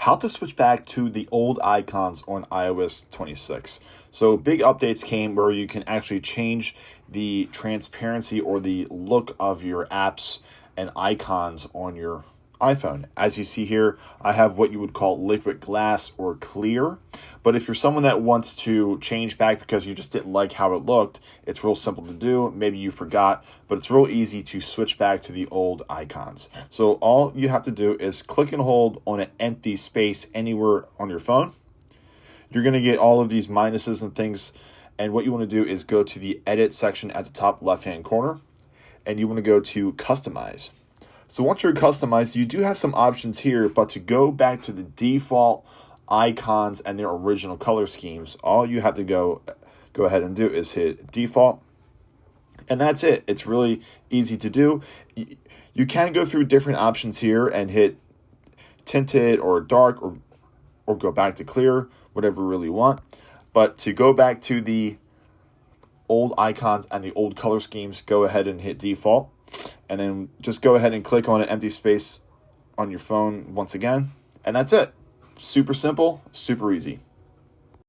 how to switch back to the old icons on iOS 26. So big updates came where you can actually change the transparency or the look of your apps and icons on your iPhone. As you see here, I have what you would call liquid glass or clear. But if you're someone that wants to change back because you just didn't like how it looked, it's real simple to do. Maybe you forgot, but it's real easy to switch back to the old icons. So all you have to do is click and hold on an empty space anywhere on your phone. You're going to get all of these minuses and things. And what you want to do is go to the edit section at the top left-hand corner, and you want to go to customize. So once you're customized, you do have some options here, but to go back to the default icons and their original color schemes, all you have to go ahead and do is hit default, and that's it. It's really easy to do. You can go through different options here and hit tinted or dark or go back to clear, whatever you really want. But to go back to the old icons and the old color schemes, go ahead and hit default. And then just go ahead and click on an empty space on your phone once again. And that's it. Super simple, super easy.